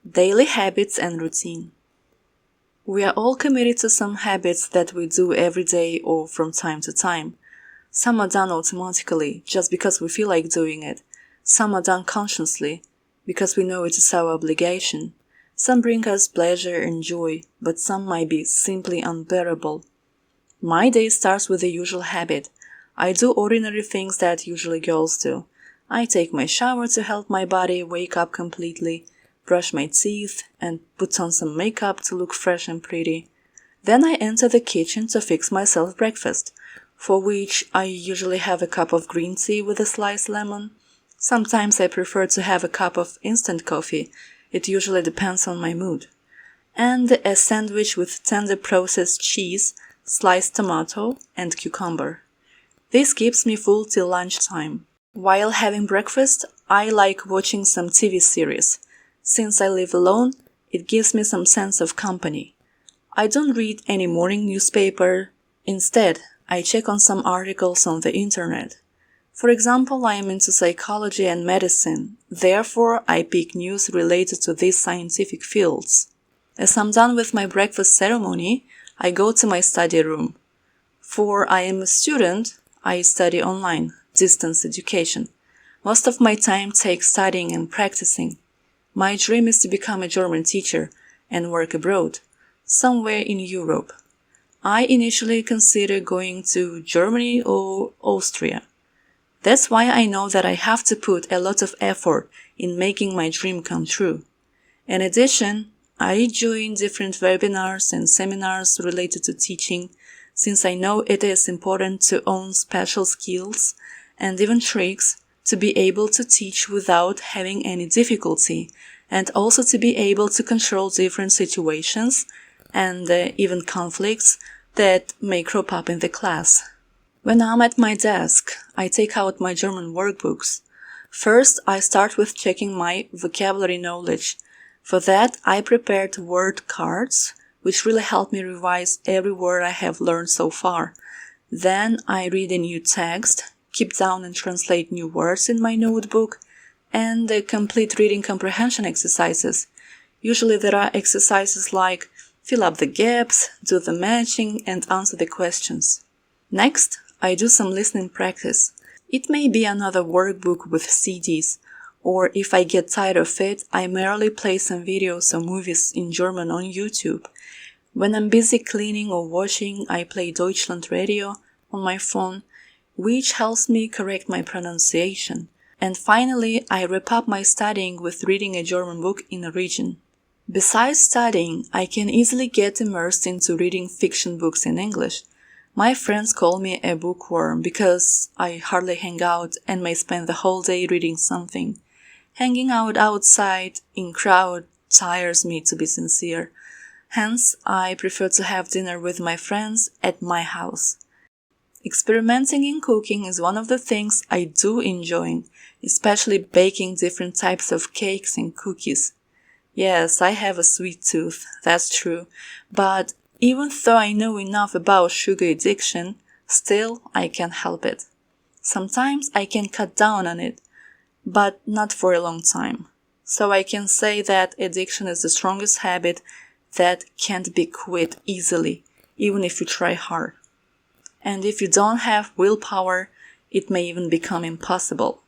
Daily habits and routine. We are all committed to some habits that we do every day or from time to time. Some are done automatically, just because we feel like doing it. Some are done consciously, because we know it is our obligation. Some bring us pleasure and joy, but some might be simply unbearable. My day starts with the usual habit. I do ordinary things that usually girls do. I take my shower to help my body wake up completely, brush my teeth, and put on some makeup to look fresh and pretty. Then I enter the kitchen to fix myself breakfast, for which I usually have a cup of green tea with a sliced lemon. Sometimes I prefer to have a cup of instant coffee. It usually depends on my mood. And a sandwich with tender processed cheese, sliced tomato, and cucumber. This keeps me full till lunchtime. While having breakfast, I like watching some TV series. Since I live alone, it gives me some sense of company. I don't read any morning newspaper. Instead, I check on some articles on the internet. For example, I am into psychology and medicine. Therefore, I pick news related to these scientific fields. As I'm done with my breakfast ceremony, I go to my study room. For I am a student, I study online, distance education. Most of my time takes studying and practicing. My dream is to become a German teacher and work abroad, somewhere in Europe. I initially considered going to Germany or Austria. That's why I know that I have to put a lot of effort in making my dream come true. In addition, I join different webinars and seminars related to teaching, since I know it is important to own special skills and even tricks to be able to teach without having any difficulty, and also to be able to control different situations and even conflicts that may crop up in the class. When I'm at my desk, I take out my German workbooks. First, I start with checking my vocabulary knowledge. For that, I prepared word cards, which really help me revise every word I have learned so far. Then I read a new text, keep down and translate new words in my notebook, and complete reading comprehension exercises. Usually there are exercises like fill up the gaps, do the matching, and answer the questions. Next, I do some listening practice. It may be another workbook with CDs, or if I get tired of it, I merely play some videos or movies in German on YouTube. When I'm busy cleaning or washing, I play Deutschland radio on my phone, which helps me correct my pronunciation. And finally, I wrap up my studying with reading a German book in a region. Besides studying, I can easily get immersed into reading fiction books in English. My friends call me a bookworm because I hardly hang out and may spend the whole day reading something. Hanging out outside in crowd tires me, to be sincere. Hence, I prefer to have dinner with my friends at my house. Experimenting in cooking is one of the things I do enjoy, especially baking different types of cakes and cookies. Yes, I have a sweet tooth, that's true, but even though I know enough about sugar addiction, still I can't help it. Sometimes I can cut down on it, but not for a long time. So I can say that addiction is the strongest habit that can't be quit easily, even if you try hard. And if you don't have willpower, it may even become impossible.